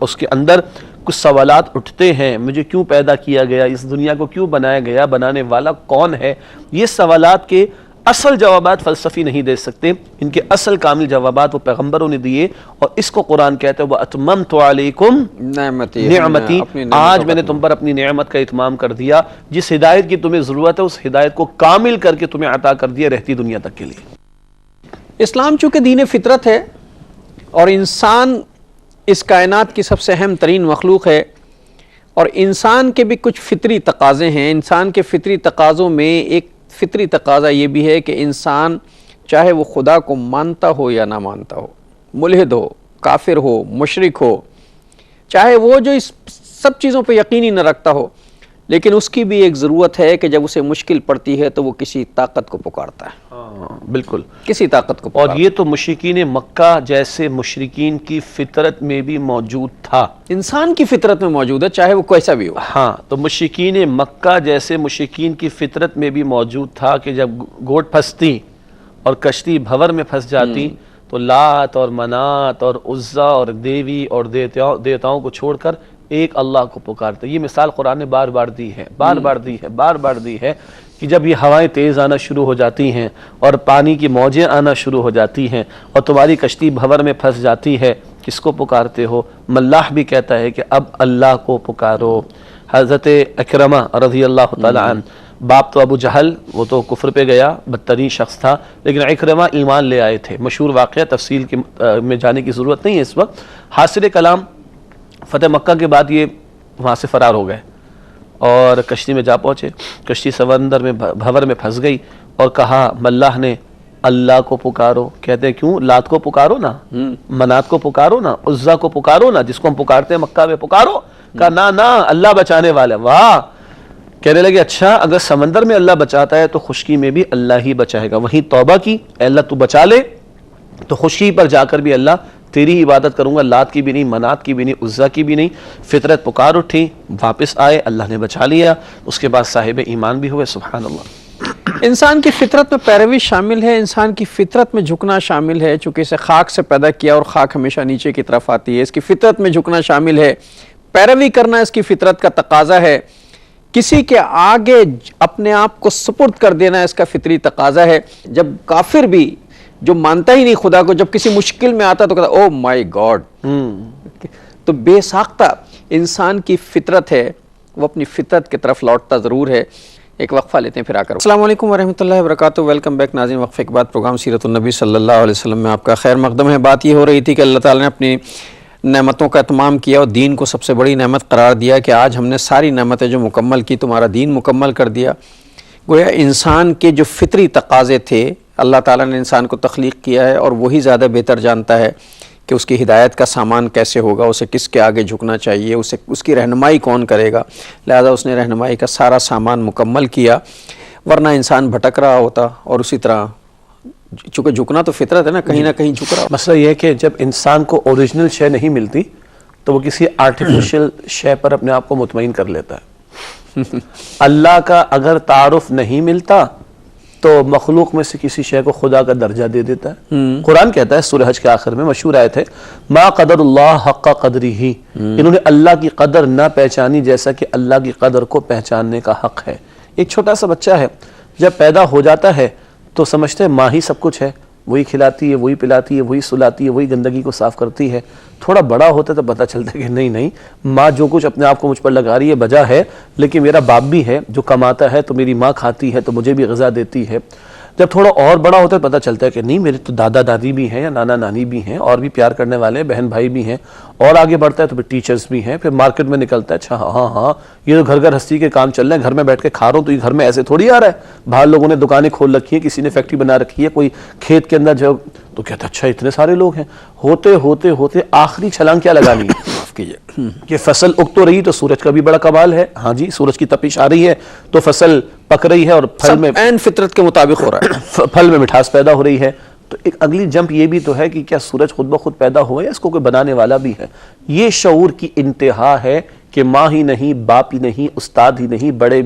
اس کے اندر کچھ سوالات اٹھتے ہیں، مجھے کیوں پیدا کیا گیا، اس دنیا کو کیوں بنایا گیا، بنانے والا کون ہے. یہ سوالات کے اصل جوابات فلسفی نہیں دے سکتے، ان کے اصل کامل جوابات وہ پیغمبروں نے دیے. اور اس کو قرآن کہتا ہے وَأَتْمَمْتُ عَلَيْكُمْ نعمتی، آج میں نے تم پر اپنی نعمت کا اتمام کر دیا. جس ہدایت کی تمہیں ضرورت ہے اس ہدایت کو کامل کر کے تمہیں عطا کر دیا رہتی دنیا تک کے لیے. اسلام چونکہ دین فطرت ہے اور انسان اس کائنات کی سب سے اہم ترین مخلوق ہے، اور انسان کے بھی کچھ فطری تقاضے ہیں. انسان کے فطری تقاضوں میں ایک فطری تقاضا یہ بھی ہے کہ انسان چاہے وہ خدا کو مانتا ہو یا نہ مانتا ہو، ملحد ہو، کافر ہو، مشرک ہو، چاہے وہ جو اس سب چیزوں پہ یقینی نہ رکھتا ہو، لیکن اس کی بھی ایک ضرورت ہے کہ جب اسے مشکل پڑتی ہے تو وہ کسی طاقت کو پکارتا ہے. بالکل، کسی طاقت کو پکارتا ہے. اور یہ تو مشرکین مکہ جیسے مشرکین کی فطرت میں بھی موجود تھا، انسان کی فطرت میں موجود ہے چاہے وہ کیسا بھی ہو. ہاں، تو مشرکین مکہ جیسے مشرکین کی فطرت میں بھی موجود تھا کہ جب گوٹ پھنستی اور کشتی بھور میں پھنس جاتی تو لات اور منات اور عزا اور دیوی اور دیوتاؤں کو چھوڑ کر ایک اللہ کو پکارتے. یہ مثال قرآن نے بار بار دی ہے، بار بار دی ہے کہ جب یہ ہوائیں تیز آنا شروع ہو جاتی ہیں اور پانی کی موجیں آنا شروع ہو جاتی ہیں اور تمہاری کشتی بھور میں پھنس جاتی ہے، کس کو پکارتے ہو؟ ملاح بھی کہتا ہے کہ اب اللہ کو پکارو. حضرت اکرمہ رضی اللہ تعالی عنہ، باپ تو ابو جہل، وہ تو کفر پہ گیا، بدترین شخص تھا، لیکن اکرمہ ایمان لے آئے تھے. مشہور واقعہ، تفصیل میں جانے کی ضرورت نہیں ہے اس وقت. حاصل کلام، فتح مکہ کے بعد یہ وہاں سے فرار ہو گئے اور کشتی میں جا پہنچے. کشتی سمندر میں بھور میں پھنس گئی اور کہا ملاح نے اللہ کو پکارو. کہتے ہیں کیوں؟ لات کو پکارو نا، منات کو پکارو نا، عزا کو پکارو نا، جس کو ہم پکارتے ہیں مکہ میں پکارو. کہا نا اللہ بچانے والا. واہ! کہنے لگے اچھا اگر سمندر میں اللہ بچاتا ہے تو خشکی میں بھی اللہ ہی بچائے گا. وہیں توبہ کی، اے اللہ تو بچا لے، تو خشکی پر جا کر بھی اللہ تیری ہی عبادت کروں گا، لات کی بھی نہیں، منات کی بھی نہیں، عزا کی بھی نہیں. فطرت پکار اٹھی، واپس آئے، اللہ نے بچا لیا. اس کے بعد صاحب ایمان بھی ہوئے. سبحان اللہ. انسان کی فطرت میں پیروی شامل ہے، انسان کی فطرت میں جھکنا شامل ہے. چونکہ اسے خاک سے پیدا کیا اور خاک ہمیشہ نیچے کی طرف آتی ہے، اس کی فطرت میں جھکنا شامل ہے. پیروی کرنا اس کی فطرت کا تقاضا ہے. کسی کے آگے اپنے آپ کو سپرد کر دینا اس کا فطری تقاضا ہے. جب کافر بھی جو مانتا ہی نہیں خدا کو، جب کسی مشکل میں آتا تو کہتا او مائی گاڈ، تو بے ساختہ انسان کی فطرت ہے وہ اپنی فطرت کی طرف لوٹتا ضرور ہے. ایک وقفہ لیتے ہیں پھر آ کر. السلام علیکم ورحمۃ اللہ وبرکاتہ. ویلکم بیک ناظرین. وقفے کے بعد پروگرام سیرت النبی صلی اللہ علیہ وسلم میں آپ کا خیر مقدم ہے. بات یہ ہو رہی تھی کہ اللہ تعالیٰ نے اپنی نعمتوں کا اتمام کیا اور دین کو سب سے بڑی نعمت قرار دیا کہ آج ہم نے ساری نعمتیں جو مکمل کی تمہارا دین مکمل کر دیا. گویا انسان کے جو فطری تقاضے تھے اللہ تعالیٰ نے انسان کو تخلیق کیا ہے اور وہی زیادہ بہتر جانتا ہے کہ اس کی ہدایت کا سامان کیسے ہوگا, اسے کس کے آگے جھکنا چاہیے, اس کی رہنمائی کون کرے گا. لہذا اس نے رہنمائی کا سارا سامان مکمل کیا, ورنہ انسان بھٹک رہا ہوتا. اور اسی طرح چونکہ جھکنا تو فطرت ہے نا, کہیں نہ کہیں جھک رہا. مسئلہ یہ ہے کہ جب انسان کو اوریجنل شے نہیں ملتی تو وہ کسی آرٹیفیشل شے پر اپنے آپ کو مطمئن کر لیتا ہے. اللہ کا اگر تعارف نہیں ملتا تو مخلوق میں سے کسی شے کو خدا کا درجہ دے دیتا ہے. قرآن کہتا ہے سورہ حج کے آخر میں مشہور آیت ہے ما قدر اللہ حق قدرہ, انہوں نے اللہ کی قدر نہ پہچانی جیسا کہ اللہ کی قدر کو پہچاننے کا حق ہے. ایک چھوٹا سا بچہ ہے جب پیدا ہو جاتا ہے تو سمجھتے ہیں ماں ہی سب کچھ ہے, وہی کھلاتی ہے, وہی پلاتی ہے, وہی سلاتی ہے, وہی گندگی کو صاف کرتی ہے. تھوڑا بڑا ہوتا ہے تو پتہ چلتا ہے کہ نہیں ماں جو کچھ اپنے آپ کو مجھ پر لگا رہی ہے بجا ہے, لیکن میرا باپ بھی ہے جو کماتا ہے تو میری ماں کھاتی ہے تو مجھے بھی غذا دیتی ہے. جب تھوڑا اور بڑا ہوتا ہے پتہ چلتا ہے کہ نہیں میرے تو دادا دادی بھی ہیں یا نانا نانی بھی ہیں اور بھی پیار کرنے والے بہن بھائی بھی ہیں. اور آگے بڑھتا ہے تو پھر ٹیچرز بھی ہیں. پھر مارکیٹ میں نکلتا ہے اچھا ہاں یہ تو گھر ہستی کے کام چل رہے ہیں, گھر میں بیٹھ کے کھا رہا ہوں تو یہ گھر میں ایسے تھوڑی آ رہا ہے. باہر لوگوں نے دکانیں کھول رکھی ہیں, کسی نے فیکٹری بنا رکھی ہے, کوئی کھیت کے اندر جو تو کہتا ہے اچھا اتنے سارے لوگ ہیں. ہوتے ہوتے ہوتے آخری چھلانگ کیا لگانی ہے کہ فصل اگ تو رہی تو سورج کا بھی بڑا کمال ہے. ہاں جی سورج کی تپش آ رہی ہے تو فصل پک رہی ہے اور پھل میں عین فطرت کے مطابق ہو رہا ہے, پھل میں مٹھاس پیدا ہو رہی ہے. تو ایک اگلی جمپ یہ بھی تو ہے کہ کیا سورج خود بخود پیدا ہوا یا اس کو کوئی بنانے والا بھی ہے. یہ شعور کی انتہا ہے کہ ماں ہی نہیں, باپ ہی نہیں, استاد ہی نہیں, بڑے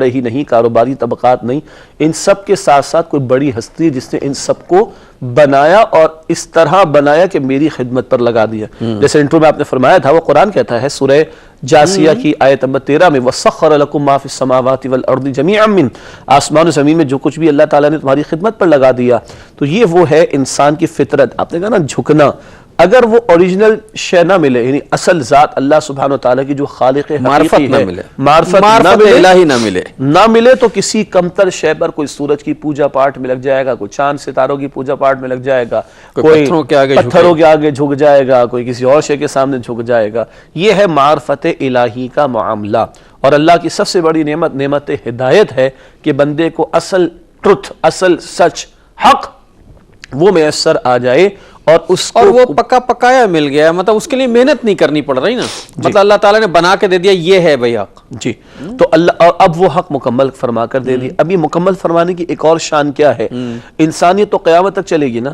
ہی نہیں, کاروباری طبقات نہیں, ان سب کے ساتھ ساتھ کوئی بڑی ہستی ہے جس نے ان سب کو بنایا اور اس طرح بنایا کہ میری خدمت پر لگا دیا. جیسے انٹرو میں آپ نے فرمایا تھا وہ قرآن کہتا ہے سورہ جاسیہ کی آیت نمبر 13 میں وَسَخَّرَ لَكُم مَا فِي السَّمَاوَاتِ وَالْأَرْضِ جَمِيعًا مِّنْهُ, آسمان و زمین میں جو کچھ بھی اللہ تعالیٰ نے تمہاری خدمت پر لگا دیا. تو یہ وہ ہے انسان کی فطرت. آپ نے کہا نا جھکنا, اگر وہ اوریجنل شے نہ ملے یعنی اصل ذات اللہ سبحانہ وتعالیٰ کی جو خالق حقیقی ہے, معرفت الہی نہ ملے تو کسی کمتر شے پر کوئی سورج کی پوجا پاٹ میں لگ جائے گا, کوئی چاند ستاروں کی پوجا پاٹ میں لگ جائے گا, کوئی پتھروں کے آگے جھک جائے گا, کوئی کسی اور شے کے سامنے جھک جائے گا. یہ ہے معرفت الہی کا معاملہ. اور اللہ کی سب سے بڑی نعمت ہدایت ہے کہ بندے کو اصل ٹروتھ, اصل سچ, حق وہ میسر آ جائے اور اس کو وہ پکایا مل گیا. مطلب اس کے لیے محنت نہیں کرنی پڑ رہی نا, مطلب اللہ تعالیٰ نے بنا کے دے دیا یہ ہے بھائی حق. جی تو اللہ اب وہ حق مکمل فرما کر دے دی. اب یہ مکمل فرمانے کی ایک اور شان کیا ہے, انسانیت تو قیامت تک چلے گی نا.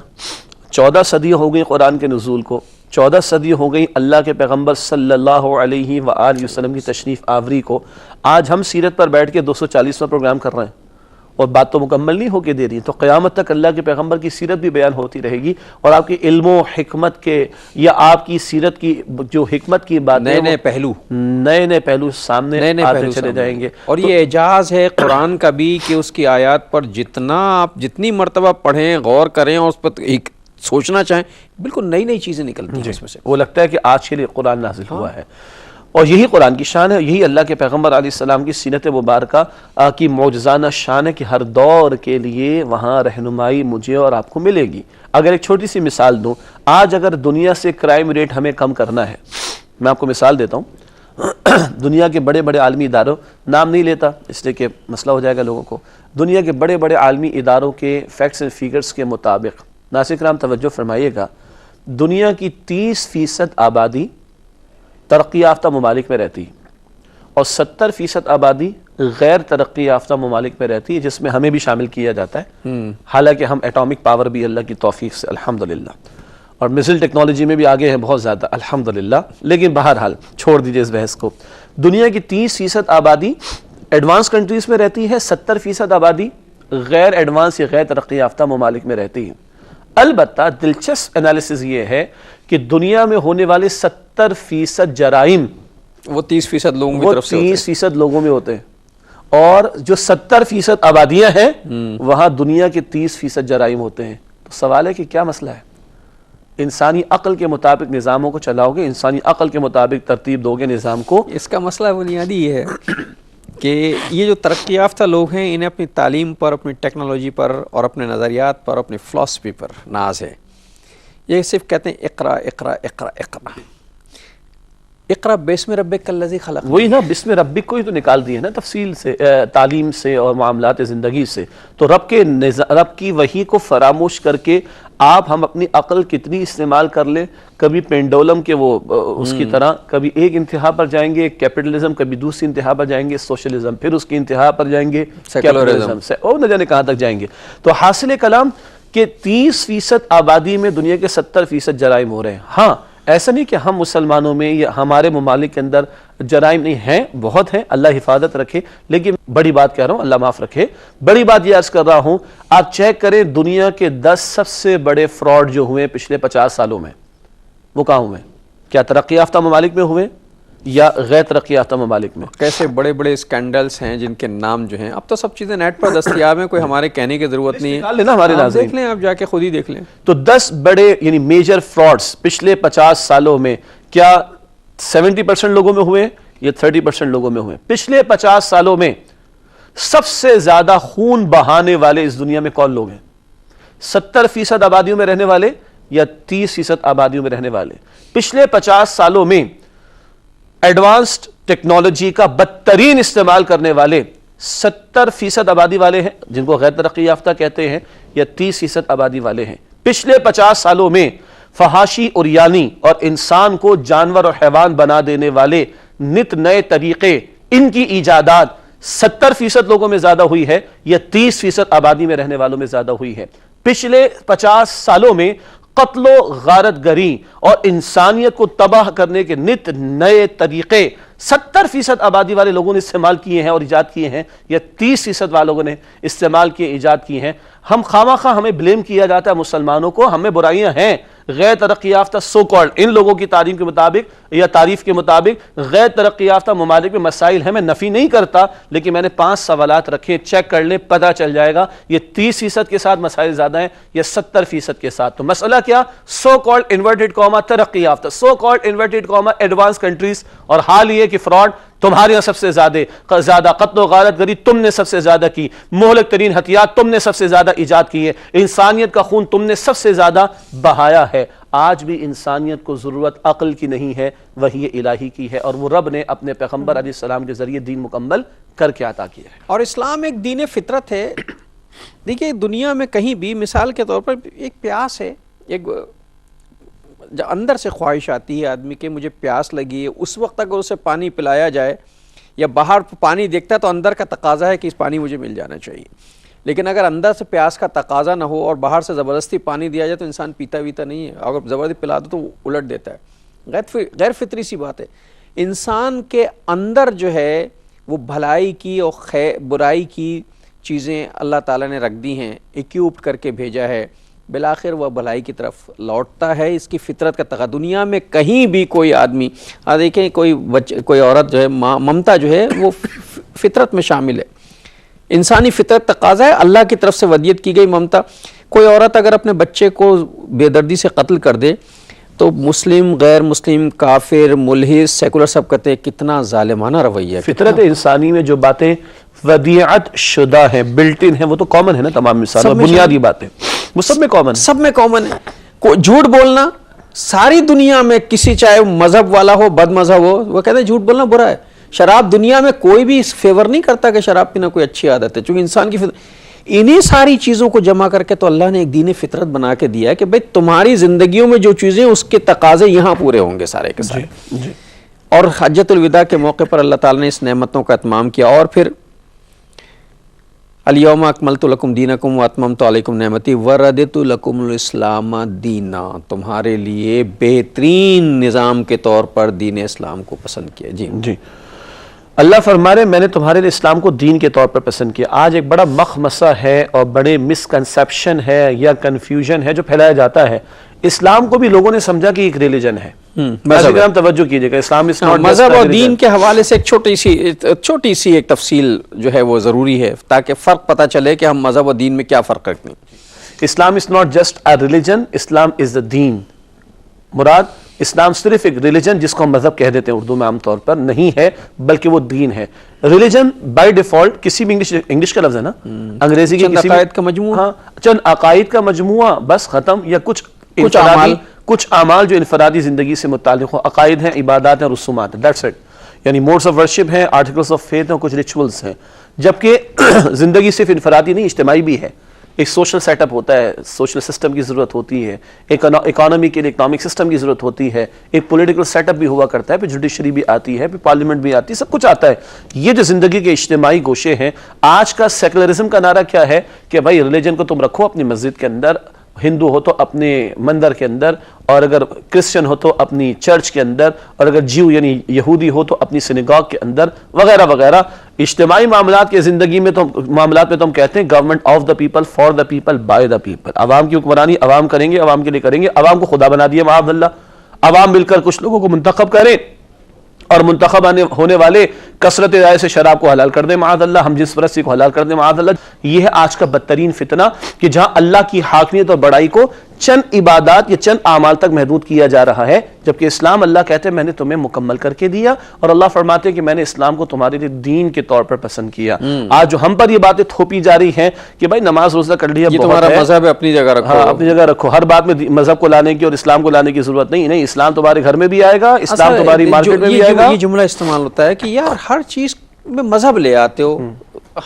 14 صدیاں ہو گئی قرآن کے نزول کو, 14 صدی ہو گئی اللہ کے پیغمبر صلی اللہ علیہ وآلہ وسلم کی تشریف آوری کو. آج ہم سیرت پر بیٹھ کے 240واں پروگرام کر رہے ہیں اور بات تو مکمل نہیں ہو کے دے رہی. تو قیامت تک اللہ کے پیغمبر کی سیرت بھی بیان ہوتی رہے گی اور آپ کے علم و حکمت کے یا آپ کی سیرت کی جو حکمت کی بات نئے پہلو سامنے آتے چلے جائیں گے. اور یہ اعجاز ہے قرآن کا بھی کہ اس کی آیات پر جتنی مرتبہ پڑھیں, غور کریں اور اس پر سوچنا چاہیں, بالکل نئی چیزیں نکلتی ہیں اس میں سے. وہ لگتا ہے کہ آج کے لیے قرآن نازل ہوا ہے. اور یہی قرآن کی شان ہے, یہی اللہ کے پیغمبر علیہ السلام کی سیرت مبارکہ کی معجزانہ شان ہے کہ ہر دور کے لیے وہاں رہنمائی مجھے اور آپ کو ملے گی. اگر ایک چھوٹی سی مثال دوں, آج اگر دنیا سے کرائم ریٹ ہمیں کم کرنا ہے, میں آپ کو مثال دیتا ہوں. دنیا کے بڑے بڑے عالمی اداروں, نام نہیں لیتا اس لیے کہ مسئلہ ہو جائے گا لوگوں کو, دنیا کے بڑے بڑے عالمی اداروں کے فیکٹس اینڈ فیگرز کے مطابق, ناظرین کرام توجہ فرمائیے گا, دنیا کی 30% آبادی ترقی یافتہ ممالک میں رہتی اور 70% آبادی غیر ترقی یافتہ ممالک میں رہتی ہے, جس میں ہمیں بھی شامل کیا جاتا ہے. حالانکہ ہم ایٹامک پاور بھی اللہ کی توفیق سے الحمدللہ, اور میزائل ٹیکنالوجی میں بھی آگے ہیں بہت زیادہ الحمدللہ. لیکن بہرحال چھوڑ دیجئے اس بحث کو. دنیا کی 30% آبادی ایڈوانس کنٹریز میں رہتی ہے, 70% آبادی غیر ایڈوانس یا غیر ترقی یافتہ ممالک میں رہتی ہے. البتہ دلچسپ انالیسز یہ ہے کہ دنیا میں ہونے والے 70% جرائم وہ 30% لوگوں کی طرف سے ہوتے ہیں, 30% لوگوں میں ہوتے ہیں, اور جو 70% آبادیاں ہیں وہاں دنیا کے 30% جرائم ہوتے ہیں. تو سوال ہے کہ کیا مسئلہ ہے, انسانی عقل کے مطابق نظاموں کو چلاؤ گے، انسانی عقل کے مطابق ترتیب دو گے نظام کو۔ اس کا مسئلہ بنیادی یہ ہے کہ یہ جو ترقی یافتہ لوگ ہیں انہیں اپنی تعلیم پر، اپنی ٹیکنالوجی پر اور اپنے نظریات پر، اپنی فلسفی پر ناز ہے۔ یہ صرف کہتے ہیں اقرا اقرا اقرا اقرا، اقرا بسم ربک الذی خلق، وہی نا بسم ربک کو ہی تو نکال دی ہے نا تفصیل سے، تعلیم سے اور معاملات زندگی سے۔ تو رب کی وحی کو فراموش کر کے آپ ہم اپنی عقل کتنی استعمال کر لیں، کبھی پینڈولم کے وہ اس کی طرح، کبھی ایک انتہا پر جائیں گے کیپٹلزم، کبھی دوسری انتہا پر جائیں گے سوشلزم، پھر اس کی انتہا پر جائیں گے کیپٹلزم سے، اور نہ جانے کہاں تک جائیں گے۔ تو حاصل کلام کہ 30% آبادی میں دنیا کے 70% جرائم ہو رہے ہیں۔ ہاں ایسا نہیں کہ ہم مسلمانوں میں یا ہمارے ممالک کے اندر جرائم نہیں ہیں، بہت ہیں، اللہ حفاظت رکھے، لیکن بڑی بات کہہ رہا ہوں، اللہ معاف رکھے، بڑی بات یہ عرض کر رہا ہوں، آپ چیک کریں دنیا کے 10 سب سے بڑے فراڈ جو ہوئے پچھلے 50 سالوں میں، وہ کہاں ہوئے؟ کیا ترقی یافتہ ممالک میں ہوئے یا غیر ترقی یافتہ ممالک میں؟ کیسے بڑے بڑے اسکینڈلز ہیں جن کے نام جو ہیں، اب تو سب چیزیں نیٹ پر دستیاب ہیں، کوئی ہمارے کہنے کی ضرورت نہیں ہے، ہمارے ناظرین دیکھ لیں، آپ جا کے خود ہی دیکھ لیں۔ تو 10 بڑے یعنی میجر فراڈز پچھلے 50 سالوں میں کیا 70% لوگوں میں ہوئے یا 30% لوگوں میں ہوئے؟ پچھلے 50 سالوں میں سب سے زیادہ خون بہانے والے اس دنیا میں کون لوگ ہیں؟ 70% آبادیوں میں رہنے والے یا 30% آبادیوں میں رہنے والے؟ پچھلے 50 سالوں میں ایڈوانسڈ ٹیکنالوجی کا بدترین استعمال کرنے والے 70% آبادی والے ہیں جن کو غیر ترقی یافتہ کہتے ہیں، یا 30% آبادی والے ہیں؟ پچھلے 50 سالوں میں فحاشی عریانی اور انسان کو جانور اور حیوان بنا دینے والے نت نئے طریقے، ان کی ایجادات 70% لوگوں میں زیادہ ہوئی ہے یا 30% آبادی میں رہنے والوں میں زیادہ ہوئی ہے؟ پچھلے 50 سالوں میں قتل و غارت گری اور انسانیت کو تباہ کرنے کے نت نئے طریقے 70% آبادی والے لوگوں نے استعمال کیے ہیں اور ایجاد کیے ہیں، یا 30% والوں نے استعمال کیے ایجاد کیے ہیں؟ ہم خواہ ہمیں بلیم کیا جاتا ہے مسلمانوں کو، ہمیں برائیاں ہیں، غیر ترقی یافتہ سو کالڈ ان لوگوں کی تعلیم کے مطابق یا تعریف کے مطابق غیر ترقی یافتہ ممالک میں مسائل ہیں، میں نفی نہیں کرتا، لیکن میں نے 5 سوالات رکھے، چیک کر لیں، پتہ چل جائے گا یہ 30% کے ساتھ مسائل زیادہ ہیں یا 70% کے ساتھ۔ تو مسئلہ کیا؟ سو کالڈ انورٹڈ کاما ترقی یافتہ، so called inverted Cama advance countries, اور حال یہ کہ فراڈ تمہارے یہاں سب سے زیادہ قتل و غارت گری تم نے سب سے زیادہ کی، مہلک ترین ہتھیار تم نے سب سے زیادہ ایجاد کی ہے، انسانیت کا خون تم نے سب سے زیادہ بہایا ہے۔ آج بھی انسانیت کو ضرورت عقل کی نہیں ہے، وحی الہی کی ہے، اور وہ رب نے اپنے پیغمبر علیہ السلام کے ذریعے دین مکمل کر کے عطا کیا ہے۔ اور اسلام ایک دین فطرت ہے۔ دیکھیے دنیا میں کہیں بھی مثال کے طور پر ایک پیاس ہے، ایک اندر سے خواہش آتی ہے آدمی کہ مجھے پیاس لگی ہے، اس وقت اگر اسے پانی پلایا جائے یا باہر پانی دیکھتا ہے تو اندر کا تقاضا ہے کہ اس پانی مجھے مل جانا چاہیے، لیکن اگر اندر سے پیاس کا تقاضا نہ ہو اور باہر سے زبردستی پانی دیا جائے تو انسان پیتا ویتا نہیں ہے، اگر زبردستی پلا دو تو وہ الٹ دیتا ہے۔ غیر فطری سی بات ہے۔ انسان کے اندر جو ہے وہ بھلائی کی اور برائی کی چیزیں اللہ تعالیٰ نے رکھ دی ہیں، ایکیوپڈ کر کے بھیجا ہے، بالآخر وہ بھلائی کی طرف لوٹتا ہے، اس کی فطرت کا تقاضا۔ دنیا میں کہیں بھی کوئی آدمی دیکھیں، کوئی عورت جو ہے، ممتا جو ہے وہ فطرت میں شامل ہے، انسانی فطرت تقاضا ہے، اللہ کی طرف سے ودیت کی گئی ممتا۔ کوئی عورت اگر اپنے بچے کو بے دردی سے قتل کر دے تو مسلم، غیر مسلم، کافر، ملحد، سیکولر سب کہتے ہیں کتنا ظالمانہ رویہ ہے۔ فطرت انسانی میں جو باتیں ودیعت شدہ ہیں، بلٹ ان ہیں، وہ تو کامن ہے نا، تمام مثال بنیادی باتیں وہ سب میں کامن ہے، سب میں کامن ہے۔ کوئی جھوٹ بولنا ساری دنیا میں، کسی چاہے مذہب والا ہو، بد مذہب ہو، وہ کہتے ہیں جھوٹ بولنا برا ہے۔ شراب دنیا میں کوئی بھی فیور نہیں کرتا کہ شراب پینا کوئی اچھی عادت ہے، چونکہ انسان کی انہی ساری چیزوں کو جمع کر کے تو اللہ نے ایک دین فطرت بنا کے دیا ہے کہ بھئی تمہاری زندگیوں میں جو چیزیں اس کے تقاضے یہاں پورے ہوں گے سارے کے سارے۔ اور حجۃ الوداع کے موقع پر اللہ تعالیٰ نے اس نعمتوں کا اتمام کیا، اور پھر الیوم اکملت لکم دینکم واتممت علیکم نعمتی وردیت لکم الاسلام دینا، تمہارے لیے بہترین نظام کے طور پر دین اسلام کو پسند کیا۔ جی اللہ فرما رہے میں نے تمہارے لیے اسلام کو دین کے طور پر پسند کیا۔ آج ایک بڑا مخمسہ ہے اور بڑے مسکنسیپشن ہے یا کنفیوژن ہے جو پھیلایا جاتا ہے، اسلام کو بھی لوگوں نے سمجھا کہ ایک ریلیجن ہے۔ مذہب توجہ کیجئے گا، اسلام مذہب اور دین کے حوالے سے ایک چھوٹی سی ایک تفصیل جو ہے وہ ضروری ہے تاکہ فرق پتہ چلے کہ ہم مذہب اور دین میں کیا فرق رکھتے ہیں۔ اسلام is not just a religion, Islam is the deen۔ مراد اسلام صرف ایک ریلیجن جس کو ہم مذہب کہہ دیتے ہیں اردو میں عام طور پر نہیں ہے، بلکہ وہ دین ہے۔ ریلیجن بائی ڈیفالٹ کسی بھی انگلش کا لفظ ہے نا، انگریزی کی کسی عقائد کا مجموعہ، ہاں چند عقائد کا مجموعہ بس ختم، یا کچھ اعمال جو انفرادی زندگی سے متعلق ہو، عقائد ہیں، عبادات ہیں، رسومات ہیں، دیٹس اٹ، یعنی موڈس آف ورشپ ہیں، آرٹیکلس آف فیتھ ہیں، کچھ ریچولز ہیں۔ جبکہ زندگی صرف انفرادی نہیں، اجتماعی بھی ہے، ایک سوشل سیٹ اپ ہوتا ہے، سوشل سسٹم کی ضرورت ہوتی ہے، ایک اکانومی کے لیے اکنامک سسٹم کی ضرورت ہوتی ہے، ایک پولیٹیکل سیٹ اپ بھی ہوا کرتا ہے، پھر جوڈیشری بھی آتی ہے، پھر پارلیمنٹ بھی آتی ہے، سب کچھ آتا ہے۔ یہ جو زندگی کے اجتماعی گوشے ہیں، آج کا سیکولرزم کا نعرہ کیا ہے کہ بھائی ریلیجن کو تم رکھو اپنی مسجد کے اندر، ہندو ہو تو اپنے مندر کے اندر، اور اگر کرسچن ہو تو اپنی چرچ کے اندر، اور اگر جیو یعنی یہودی ہو تو اپنی سنیگاگ کے اندر، وغیرہ وغیرہ۔ اجتماعی معاملات کے زندگی میں معاملات میں تو ہم کہتے ہیں government of the people, for the people, by the people. عوام کی حکمرانی عوام کریں گے، عوام کے لیے کریں گے، عوام کو خدا بنا دیا معاذ اللہ۔ عوام مل کر کچھ لوگوں کو منتخب کریں اور منتخب ہونے والے کثرت رائے سے شراب کو حلال کر دیں معاذ اللہ، ہم جنس پرستی کو حلال کر دیں معاذ اللہ۔ یہ ہے آج کا بدترین فتنہ کہ جہاں اللہ کی حاکمیت اور بڑائی کو چند عبادات یا چند اعمال تک محدود کیا جا رہا ہے، جبکہ اسلام اللہ کہتے ہیں میں نے تمہیں مکمل کر کے دیا، اور اللہ فرماتے ہیں کہ میں نے اسلام کو تمہارے لیے دین کے طور پر پسند کیا۔ آج جو ہم پر یہ باتیں تھوپی جا رہی ہیں کہ بھائی نماز روزہ کر لیا، یہ تمہارا مذہب ہے، اپنی جگہ رکھو، ہاں اپنی جگہ رکھو، ہر بات میں مذہب کو لانے کی اور اسلام کو لانے کی ضرورت نہیں، اسلام تمہارے گھر میں بھی آئے گا، اسلام تمہاری مارکیٹ میں بھی آئے گا۔ یہ جملہ استعمال ہوتا ہے کہ یار ہر چیز میں مذہب لے آتے ہو،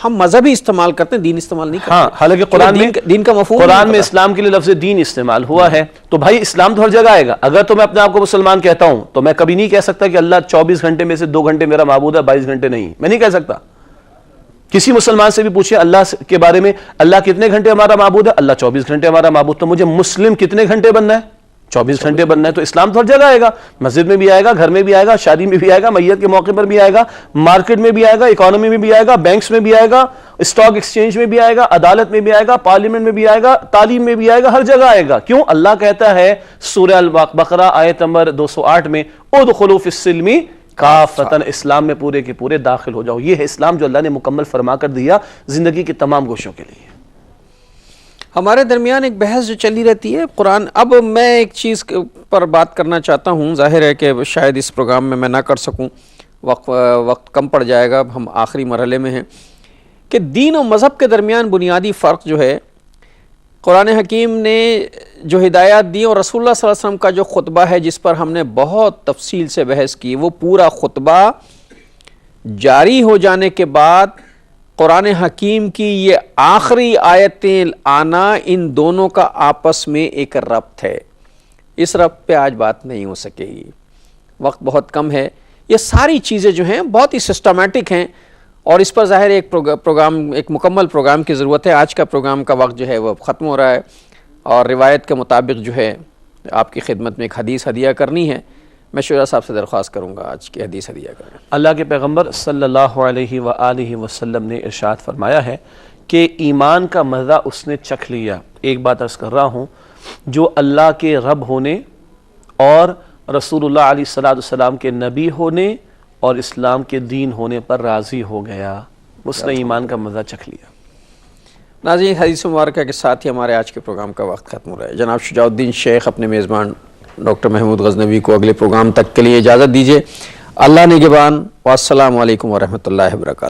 ہم مذہب ہی استعمال کرتے ہیں، دین استعمال نہیں کرتے۔ ہاں حالانکہ قرآن میں دین کا مفہوم، قرآن میں اسلام کے لیے لفظ دین استعمال ہوا ہے، تو بھائی اسلام تو ہر جگہ آئے گا۔ اگر تو میں اپنے آپ کو مسلمان کہتا ہوں تو میں کبھی نہیں کہہ سکتا کہ اللہ 24 گھنٹے میں سے 2 گھنٹے میرا معبود ہے، 22 گھنٹے نہیں، میں نہیں کہہ سکتا۔ کسی مسلمان سے بھی پوچھیں اللہ کے بارے میں، اللہ کتنے گھنٹے ہمارا معبود ہے؟ اللہ 24 گھنٹے ہمارا معبود۔ تو مجھے مسلم کتنے گھنٹے بننا ہے؟ 24 گھنٹے بننا ہے۔ تو اسلام تو ہر جگہ آئے گا، مسجد میں بھی آئے گا، گھر میں بھی آئے گا، شادی میں بھی آئے گا، میت کے موقع پر بھی آئے گا، مارکیٹ میں بھی آئے گا، اکانومی میں بھی آئے گا، بینکس میں بھی آئے گا، اسٹاک ایکسچینج میں بھی آئے گا، عدالت میں بھی آئے گا، پارلیمنٹ میں بھی آئے گا، تعلیم میں بھی آئے گا، ہر جگہ آئے گا۔ کیوں؟ اللہ کہتا ہے سورہ البقرہ آیت نمبر 208 میں ادخلوا فی السلم کافۃ، اسلام میں پورے کے پورے داخل ہو جاؤ۔ یہ ہے اسلام جو اللہ نے مکمل فرما کر دیا زندگی کے تمام گوشوں کے لیے۔ ہمارے درمیان ایک بحث جو چلی رہتی ہے قرآن، اب میں ایک چیز پر بات کرنا چاہتا ہوں، ظاہر ہے کہ شاید اس پروگرام میں نہ کر سکوں، وقت کم پڑ جائے گا، ہم آخری مرحلے میں ہیں، کہ دین و مذہب کے درمیان بنیادی فرق جو ہے، قرآن حکیم نے جو ہدایات دی اور رسول اللہ صلی اللہ علیہ وسلم کا جو خطبہ ہے جس پر ہم نے بہت تفصیل سے بحث کی، وہ پورا خطبہ جاری ہو جانے کے بعد قرآن حکیم کی یہ آخری آیتیں آنا، ان دونوں کا آپس میں ایک ربط ہے۔ اس ربط پہ آج بات نہیں ہو سکے گی، وقت بہت کم ہے۔ یہ ساری چیزیں جو ہیں بہت ہی سسٹمیٹک ہیں، اور اس پر ظاہر ایک مکمل پروگرام کی ضرورت ہے۔ آج کا پروگرام کا وقت جو ہے وہ ختم ہو رہا ہے، اور روایت کے مطابق جو ہے آپ کی خدمت میں ایک حدیث ہدیہ کرنی ہے۔ میں شجاع صاحب سے درخواست کروں گا آج کی حدیث ہدیہ کریں۔ اللہ کے پیغمبر صلی اللہ علیہ وآلہ وسلم نے ارشاد فرمایا ہے کہ ایمان کا مزہ اس نے چکھ لیا، ایک بات عرض کر رہا ہوں، جو اللہ کے رب ہونے اور رسول اللہ علیہ السلام کے نبی ہونے اور اسلام کے دین ہونے پر راضی ہو گیا، اس نے ایمان کا مزہ چکھ لیا۔ ناظرین، حدیث مبارکہ کے ساتھ ہی ہمارے آج کے پروگرام کا وقت ختم ہو رہا ہے۔ جناب شجاع الدین شیخ اپنے میزبان ڈاکٹر محمود غزنوی کو اگلے پروگرام تک کے لیے اجازت دیجیے۔ اللہ نگہبان، والسلام علیکم ورحمۃ اللہ وبرکاتہ۔